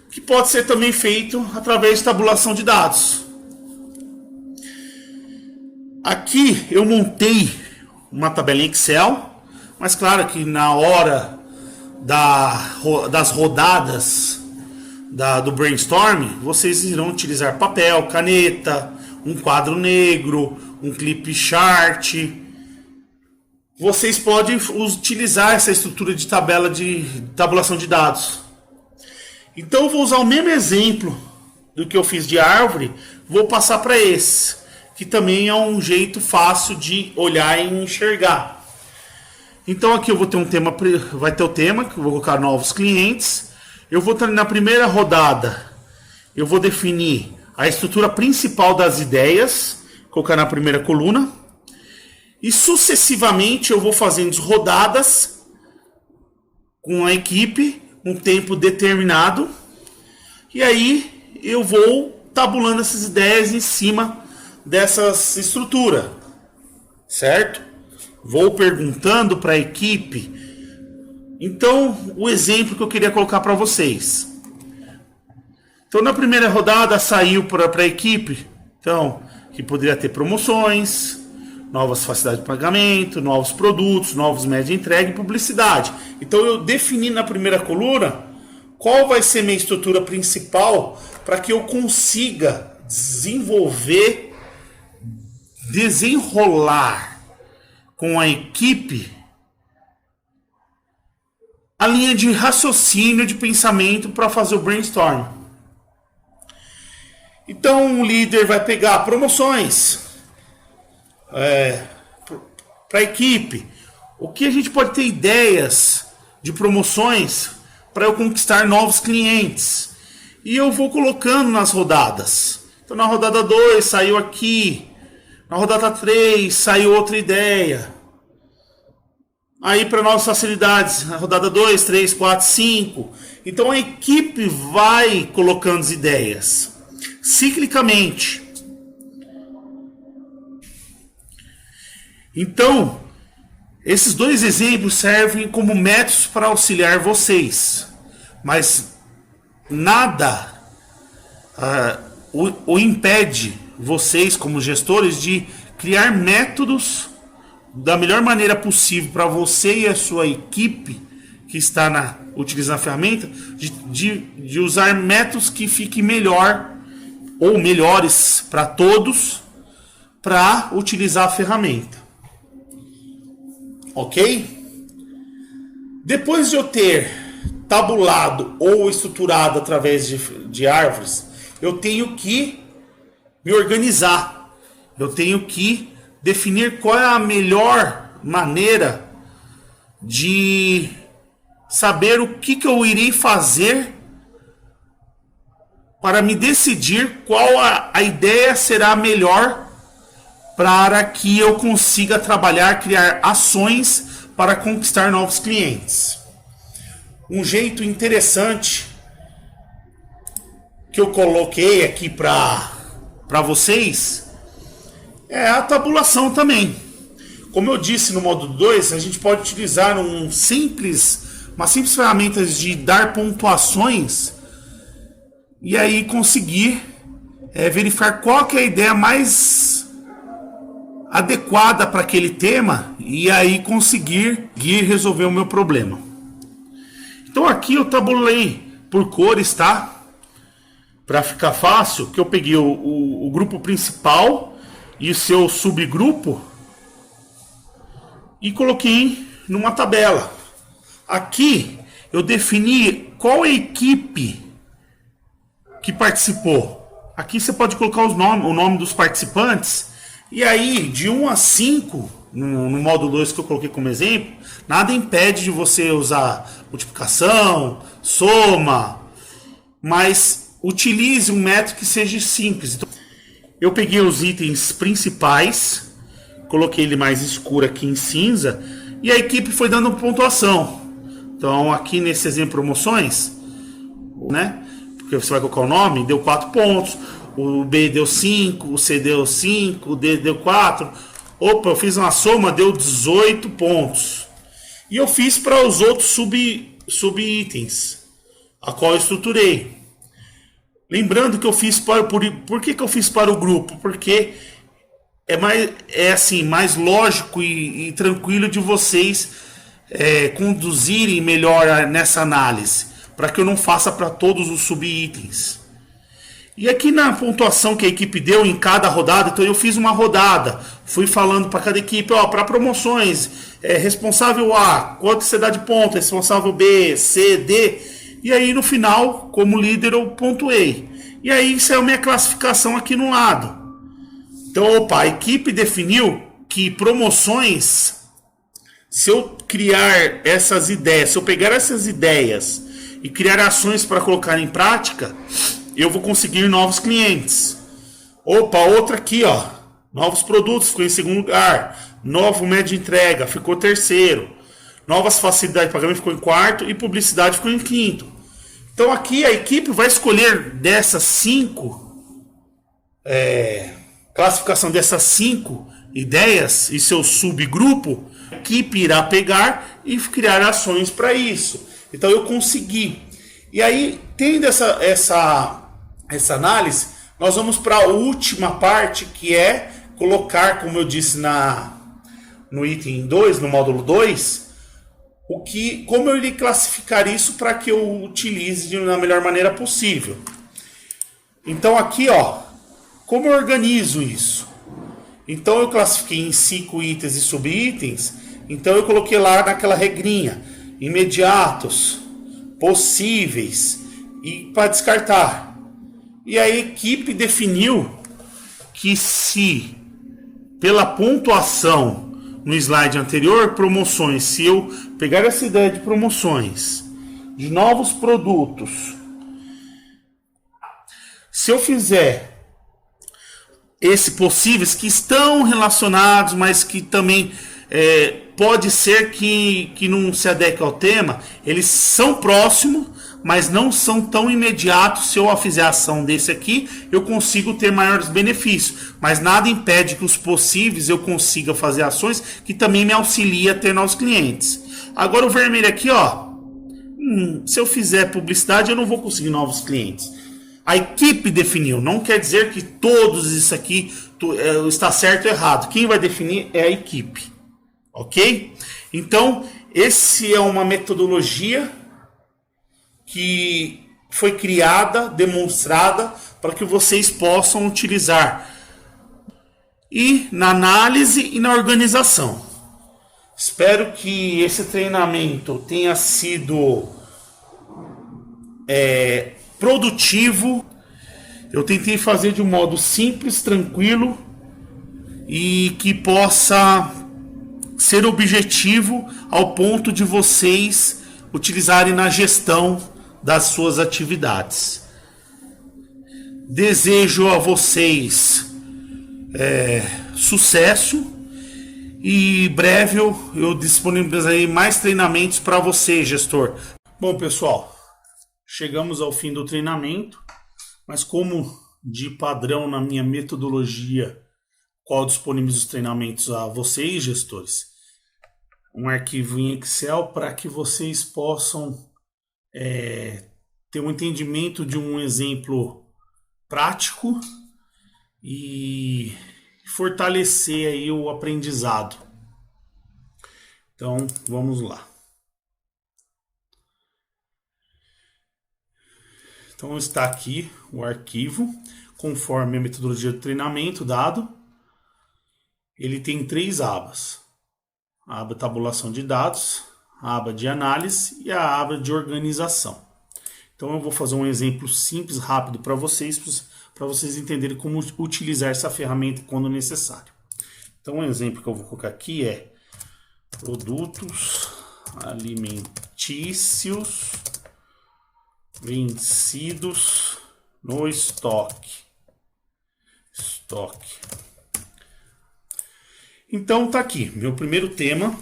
Speaker 1: que pode ser também feito através de tabulação de dados. Aqui eu montei uma tabela em Excel, mas claro que na hora das rodadas do Brainstorm, vocês irão utilizar papel, caneta, um quadro negro, um clip chart. Vocês podem utilizar essa estrutura de tabulação de dados. Então eu vou usar o mesmo exemplo do que eu fiz de árvore, vou passar para esse, que também é um jeito fácil de olhar e enxergar. Então aqui eu vou ter vai ter o tema, que eu vou colocar novos clientes. Eu vou ter na primeira rodada, eu vou definir a estrutura principal das ideias, colocar na primeira coluna. E sucessivamente eu vou fazendo rodadas com a equipe, um tempo determinado. E aí eu vou tabulando essas ideias em cima dessa estrutura, certo? Vou perguntando para a equipe. Então, o exemplo que eu queria colocar para vocês. Então, na primeira rodada saiu para a equipe, então, que poderia ter promoções, novas facilidades de pagamento, novos produtos, novos meios de entrega e publicidade. Então, eu defini na primeira coluna qual vai ser minha estrutura principal para que eu consiga desenrolar com a equipe a linha de raciocínio, de pensamento para fazer o brainstorm. Então o líder vai pegar promoções para a equipe. O que a gente pode ter ideias de promoções para eu conquistar novos clientes. E eu vou colocando nas rodadas. Então na rodada 2 saiu aqui. Na rodada 3 saiu outra ideia. Aí para novas facilidades, na rodada 2, 3, 4, 5. Então a equipe vai colocando as ideias ciclicamente. Então, esses dois exemplos servem como métodos para auxiliar vocês. Mas nada o impede vocês como gestores de criar métodos da melhor maneira possível para você e a sua equipe que está utilizando a ferramenta, de usar métodos que fiquem melhor ou melhores para todos para utilizar a ferramenta. Ok? Depois de eu ter tabulado ou estruturado através de árvores, eu tenho que me organizar. Eu tenho que definir qual é a melhor maneira de saber o que eu irei fazer para me decidir qual a ideia será melhor para que eu consiga trabalhar, criar ações para conquistar novos clientes. Um jeito interessante que eu coloquei aqui para vocês é a tabulação também. Como eu disse no módulo 2, a gente pode utilizar uma simples ferramenta de dar pontuações e aí conseguir verificar qual que é a ideia mais adequada para aquele tema e aí conseguir resolver o meu problema. Então aqui eu tabulei por cores, tá? Para ficar fácil, que eu peguei o grupo principal e o seu subgrupo e coloquei numa tabela. Aqui eu defini qual a equipe que participou. Aqui você pode colocar o nome dos participantes. E aí, de 1 a 5, no módulo 2 que eu coloquei como exemplo, nada impede de você usar multiplicação, soma, mas utilize um método que seja simples. Então, eu peguei os itens principais, coloquei ele mais escuro aqui em cinza, e a equipe foi dando pontuação. Então, aqui nesse exemplo promoções, né? Porque você vai colocar o nome, deu 4 pontos. O B deu 5, o C deu 5, o D deu 4. Opa, eu fiz uma soma, deu 18 pontos. E eu fiz para os outros sub-itens, a qual eu estruturei. Lembrando que eu fiz por que eu fiz para o grupo? Porque mais lógico e tranquilo de vocês conduzirem melhor nessa análise, para que eu não faça para todos os sub-itens. E aqui na pontuação que a equipe deu em cada rodada, então eu fiz uma rodada, fui falando para cada equipe, para promoções, responsável A, quanto você dá de ponto, responsável B, C, D, e aí no final, como líder, eu pontuei. E aí isso é a minha classificação aqui no lado. Então, a equipe definiu que promoções, se eu criar essas ideias, se eu pegar essas ideias e criar ações para colocar em prática, eu vou conseguir novos clientes. Outra aqui, novos produtos, ficou em segundo lugar. Novo médio de entrega, ficou terceiro. Novas facilidades de pagamento, ficou em quarto. E publicidade ficou em quinto. Então aqui a equipe vai escolher dessas 5, classificação dessas 5 ideias e seu subgrupo, a equipe irá pegar e criar ações para isso. Então eu consegui. E aí, tendo essa análise, nós vamos para a última parte, que é colocar, como eu disse no item 2, no módulo 2, como eu irei classificar isso para que eu utilize da melhor maneira possível. Então aqui, como eu organizo isso? Então eu classifiquei em 5 itens e subitens, então eu coloquei lá naquela regrinha, imediatos, possíveis e para descartar. E a equipe definiu que se pela pontuação no slide anterior, promoções, se eu pegar essa ideia de promoções, de novos produtos, se eu fizer esses possíveis que estão relacionados, mas que também pode ser que não se adeque ao tema, eles são próximos, mas não são tão imediatos. Se eu fizer a ação desse aqui, eu consigo ter maiores benefícios, mas nada impede que os possíveis eu consiga fazer ações que também me auxilia a ter novos clientes. Agora o vermelho aqui, se eu fizer publicidade, eu não vou conseguir novos clientes. A equipe definiu. Não quer dizer que todos isso aqui está certo ou errado. Quem vai definir é a equipe. Ok? Então, esse é uma metodologia que foi criada, demonstrada, para que vocês possam utilizar e na análise e na organização. Espero que esse treinamento tenha sido produtivo. Eu tentei fazer de um modo simples, tranquilo e que possa ser objetivo ao ponto de vocês utilizarem na gestão das suas atividades. Desejo a vocês sucesso e breve eu disponibilizarei mais treinamentos para você, gestor. Bom, pessoal, chegamos ao fim do treinamento, mas como de padrão na minha metodologia, qual disponibilizo os treinamentos a vocês, gestores, um arquivo em Excel para que vocês possam ter um entendimento de um exemplo prático e fortalecer aí o aprendizado. Então, vamos lá. Então, está aqui o arquivo, conforme a metodologia de treinamento dado. Ele tem 3 abas. A aba tabulação de dados, a aba de análise e a aba de organização. Então eu vou fazer um exemplo simples, rápido para vocês entenderem como utilizar essa ferramenta quando necessário. Então um exemplo que eu vou colocar aqui é produtos alimentícios vencidos no estoque. Então tá aqui, meu primeiro tema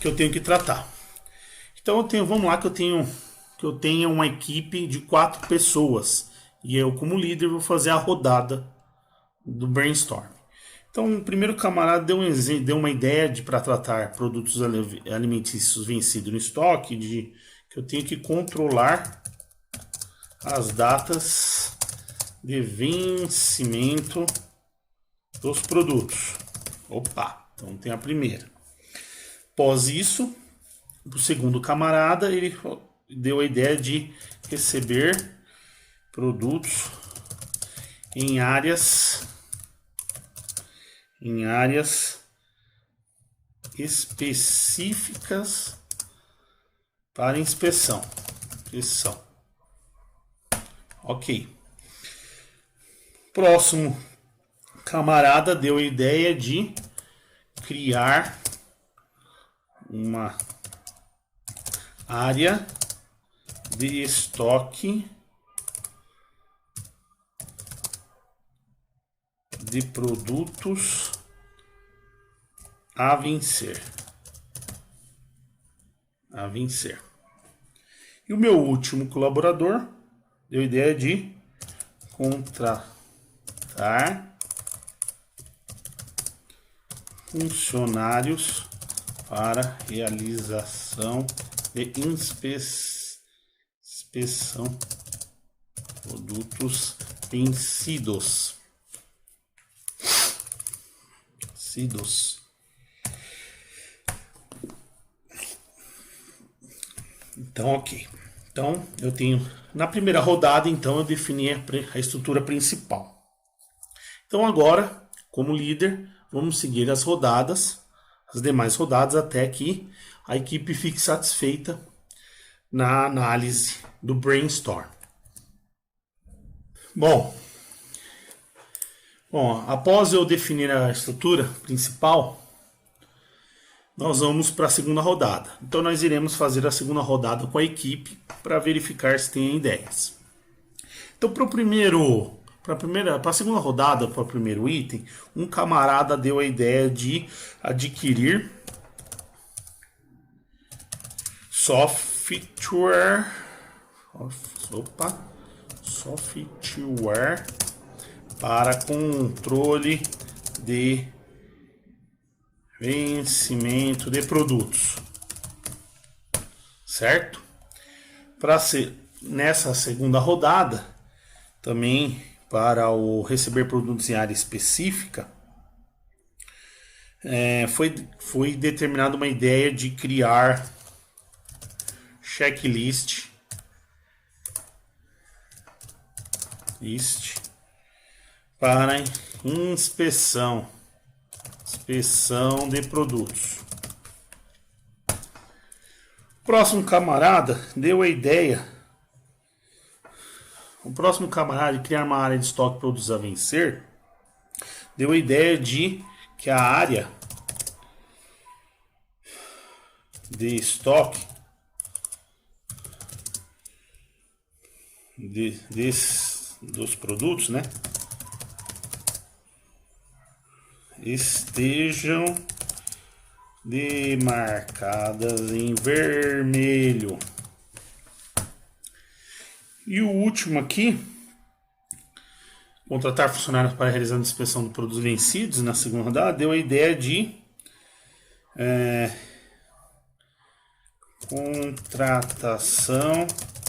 Speaker 1: que eu tenho que tratar. Então vamos lá que eu tenho uma equipe de 4 pessoas e eu como líder vou fazer a rodada do brainstorm. Então o primeiro camarada deu uma ideia para tratar produtos alimentícios vencidos no estoque, que eu tenho que controlar as datas de vencimento dos produtos. Opa, então tem a primeira. Após isso, o segundo camarada ele deu a ideia de receber produtos em áreas específicas para inspeção. Ok. Próximo camarada deu a ideia de criar uma área de estoque de produtos a vencer. E o meu último colaborador deu a ideia de contratar funcionários para realização de inspeção produtos vencidos. Então, ok. Então, eu tenho na primeira rodada, então eu defini a estrutura principal. Então, agora, como líder, vamos seguir as demais rodadas até que a equipe fique satisfeita na análise do brainstorm. Bom, após eu definir a estrutura principal, nós vamos para a segunda rodada. Então nós iremos fazer a segunda rodada com a equipe para verificar se tem ideias. Então para a segunda rodada, para o primeiro item, um camarada deu a ideia de adquirir software para controle de vencimento de produtos, certo? Nessa segunda rodada, também para o receber produtos em área específica, foi determinada uma ideia de criar checklist para inspeção de produtos. Próximo camarada deu a ideia. O próximo camarada de criar uma área de estoque produtos a vencer deu a ideia de que a área de estoque dos produtos, né, estejam demarcadas em vermelho. E o último aqui, contratar funcionários para realizar a inspeção de produtos vencidos na segunda rodada, deu a ideia de contratação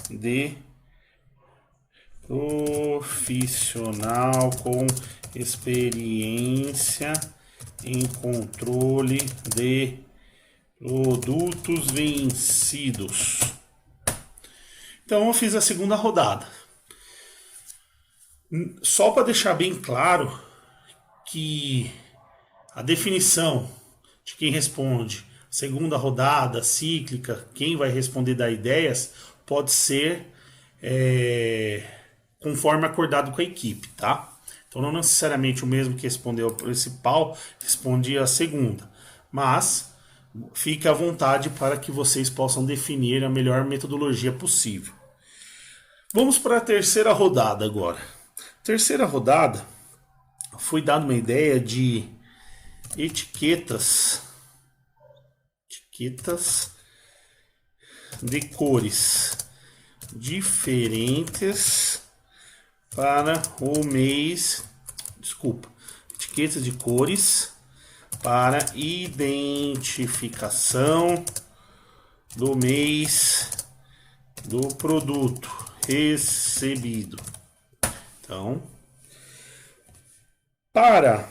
Speaker 1: de profissional com experiência em controle de produtos vencidos. Então eu fiz a segunda rodada. Só para deixar bem claro que a definição de quem responde segunda rodada, cíclica, quem vai responder dar ideias, pode ser conforme acordado com a equipe, tá? Então não necessariamente o mesmo que respondeu a principal respondia a segunda, mas fique à vontade para que vocês possam definir a melhor metodologia possível. Vamos para a terceira rodada agora. Terceira rodada foi dada uma ideia de etiquetas de cores diferentes para o mês, etiquetas de cores para identificação do mês do produto recebido. Então, para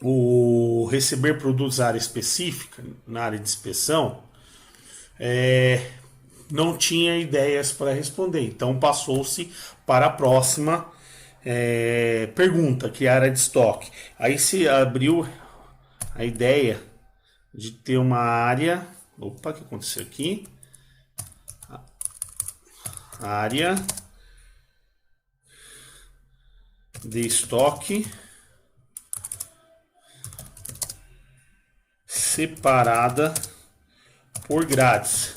Speaker 1: o receber produtos na área específica, na área de inspeção, não tinha ideias para responder. Então passou-se para a próxima pergunta, que é a área de estoque. Aí se abriu a ideia de ter uma área. Opa, o que aconteceu aqui? Área de estoque separada por grades.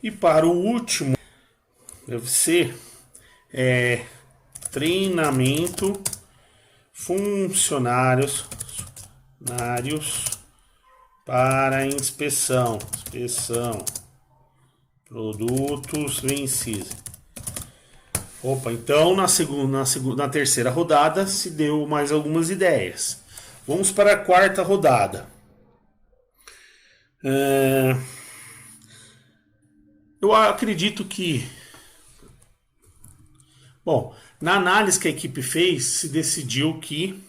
Speaker 1: E para o último, deve ser treinamento funcionários para inspeção produtos vencidos. Opa, então na terceira rodada se deu mais algumas ideias. Vamos para a quarta rodada. Eu acredito que, bom, na análise que a equipe fez, se decidiu que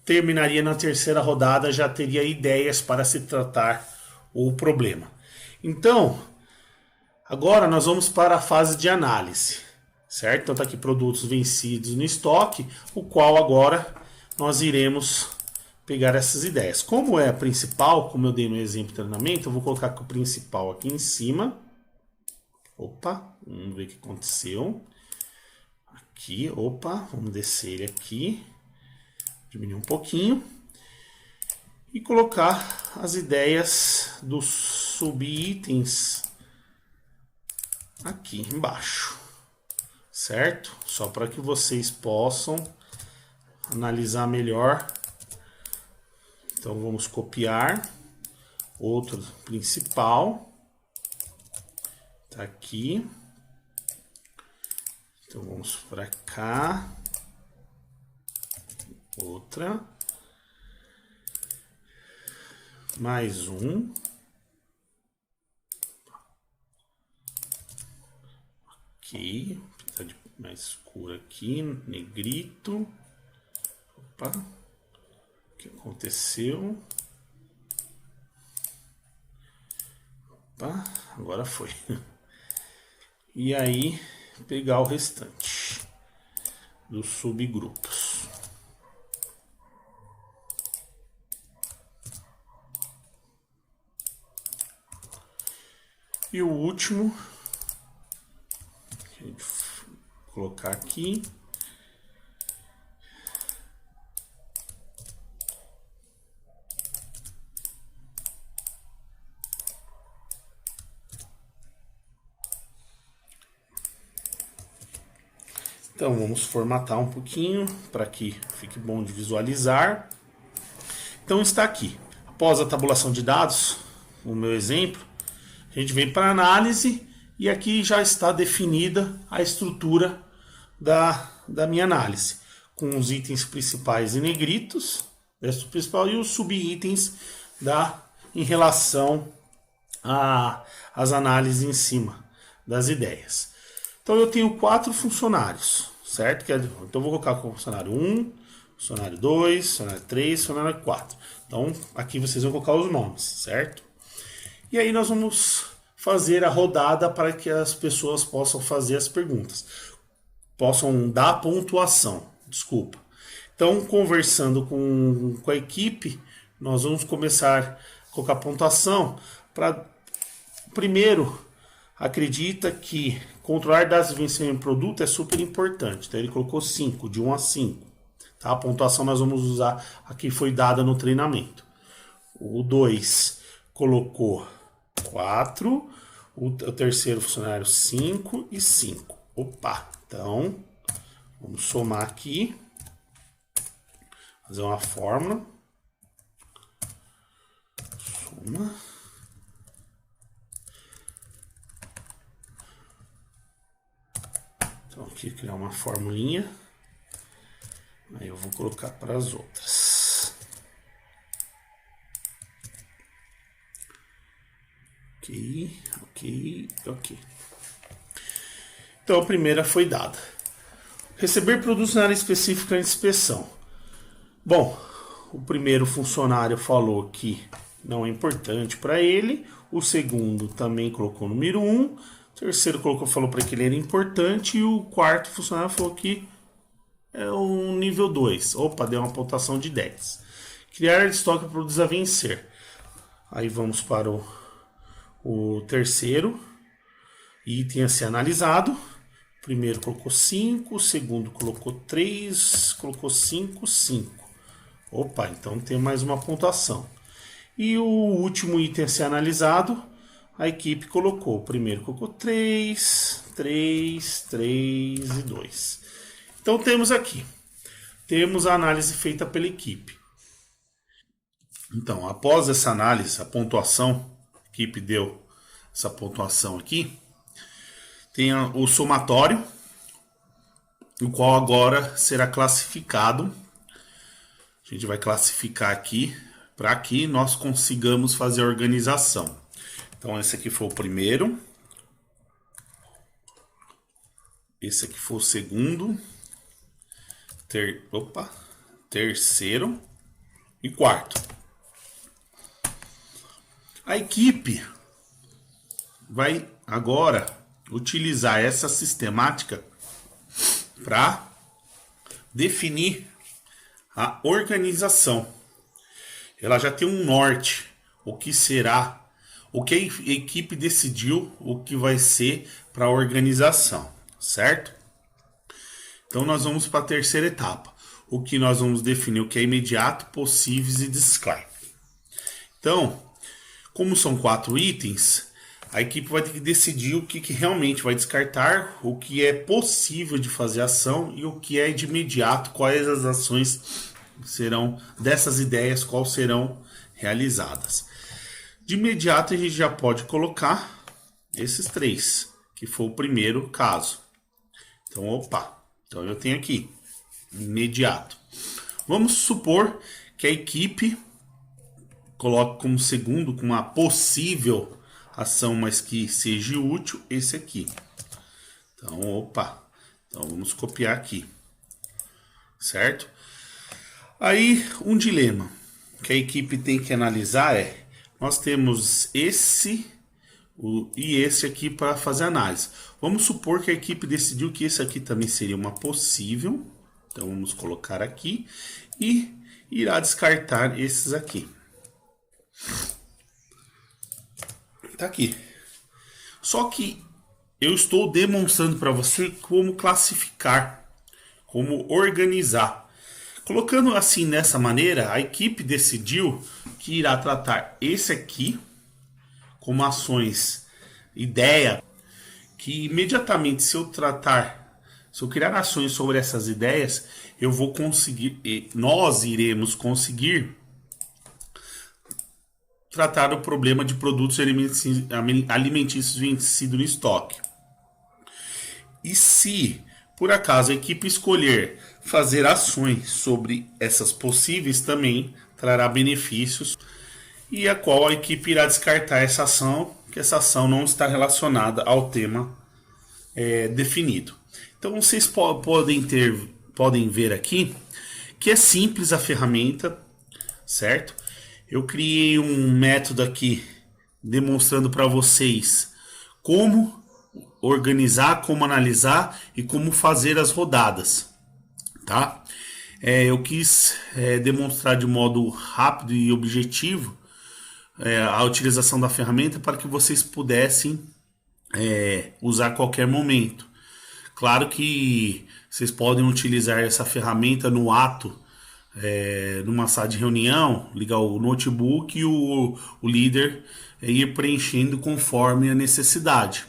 Speaker 1: terminaria na terceira rodada, já teria ideias para se tratar o problema. Então, agora nós vamos para a fase de análise, certo? Então tá aqui produtos vencidos no estoque, o qual agora nós iremos pegar essas ideias. Como é a principal, como eu dei no exemplo de treinamento, eu vou colocar o principal aqui em cima. Opa, vamos ver o que aconteceu. Aqui, opa, vamos descer ele aqui. Diminuir um pouquinho. E colocar as ideias dos subitens aqui embaixo. Certo? Só para que vocês possam analisar melhor. Então vamos copiar outro principal. Tá aqui. Então vamos para cá. Outra. Mais um. Ok, precisa de mais escuro aqui, negrito. Opa, o que aconteceu? Opa, agora foi. E aí, pegar o restante dos subgrupos. E o último, a gente colocar aqui. Então vamos formatar um pouquinho para que fique bom de visualizar. Então está aqui. Após a tabulação de dados, o meu exemplo, a gente vem para análise e aqui já está definida a estrutura da minha análise, com os itens principais em negritos, texto principal, e os subitens em relação às análises em cima das ideias. Então eu tenho 4 funcionários, certo? Então eu vou colocar como funcionário 1, funcionário 2, funcionário 3, funcionário 4. Então aqui vocês vão colocar os nomes, certo? E aí nós vamos fazer a rodada para que as pessoas possam fazer as perguntas. Possam dar pontuação, desculpa. Então, conversando com a equipe, nós vamos começar a colocar pontuação para... Primeiro, acredita que controlar dados de vencimento de produto é super importante. Então, ele colocou 5, de 1 a 5. Tá? A pontuação nós vamos usar a que foi dada no treinamento. O 2 colocou 4. O terceiro funcionário 5 e 5. Opa! Então, vamos somar aqui. Fazer uma fórmula. Soma. Então, aqui criar uma formulinha. Aí eu vou colocar para as outras. Ok. Então a primeira foi dada. Receber produtos na área específica de inspeção. Bom, o primeiro funcionário falou que não é importante para ele. O segundo também colocou o número 1. O terceiro falou para que ele era importante. E o quarto funcionário falou que é um nível 2. Opa, deu uma pontuação de 10. Criar estoque para produtos a vencer. Aí vamos para o terceiro item a ser analisado. O primeiro colocou 5, o segundo colocou 3, colocou 5, 5. Opa, então tem mais uma pontuação. E o último item a ser analisado, a equipe colocou. O primeiro colocou 3, 3, 3 e 2. Então temos aqui. Temos a análise feita pela equipe. Então, após essa análise, a pontuação, a equipe deu essa pontuação aqui. Tem o somatório, o qual agora será classificado. A gente vai classificar aqui, para que nós consigamos fazer a organização. Então, esse aqui foi o primeiro. Esse aqui foi o segundo. Terceiro e quarto. A equipe vai agora utilizar essa sistemática para definir a organização. Ela já tem um norte, o que será, o que a equipe decidiu, o que vai ser para a organização, certo? Então nós vamos para a terceira etapa, o que nós vamos definir o que é imediato, possíveis e descarte. Então, como são 4 itens, a equipe vai ter que decidir o que realmente vai descartar, o que é possível de fazer ação e o que é de imediato, quais as ações serão dessas ideias, quais serão realizadas. De imediato a gente já pode colocar esses 3, que foi o primeiro caso. Então, então eu tenho aqui, imediato. Vamos supor que a equipe coloque como segundo, com uma possível ação, mas que seja útil, esse aqui. Então, opa, então vamos copiar aqui, certo? Aí, um dilema que a equipe tem que analisar é, nós temos esse e esse aqui para fazer análise. Vamos supor que a equipe decidiu que esse aqui também seria uma possível. Então vamos colocar aqui e irá descartar esses aqui. Tá aqui. Só que eu estou demonstrando para você como classificar, como organizar. Colocando assim dessa maneira, a equipe decidiu que irá tratar esse aqui como ações, ideia, que imediatamente se eu criar ações sobre essas ideias, eu vou conseguir, nós iremos conseguir tratar o problema de produtos alimentícios vencidos no estoque. E se por acaso a equipe escolher fazer ações sobre essas possíveis, também trará benefícios, e a qual a equipe irá descartar essa ação, que essa ação não está relacionada ao tema definido. Então vocês podem ver aqui que é simples a ferramenta, certo? Eu criei um método aqui demonstrando para vocês como organizar, como analisar e como fazer as rodadas, tá? Eu quis demonstrar de modo rápido e objetivo a utilização da ferramenta para que vocês pudessem usar a qualquer momento. Claro que vocês podem utilizar essa ferramenta no ato, numa sala de reunião, ligar o notebook e o líder ir preenchendo conforme a necessidade.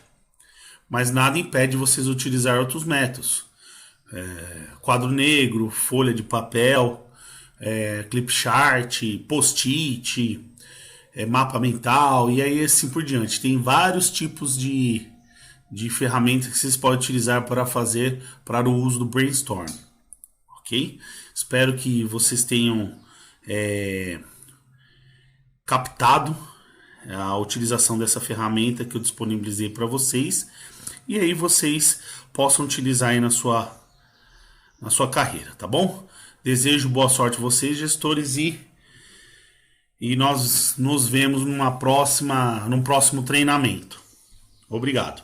Speaker 1: Mas nada impede vocês utilizar outros métodos. Quadro negro, folha de papel, clip chart, post-it, mapa mental e aí assim por diante. Tem vários tipos de ferramentas que vocês podem utilizar para o uso do brainstorm, ok? Espero que vocês tenham captado a utilização dessa ferramenta que eu disponibilizei para vocês e aí vocês possam utilizar aí na sua carreira, tá bom? Desejo boa sorte a vocês, gestores, e nós nos vemos num próximo treinamento. Obrigado.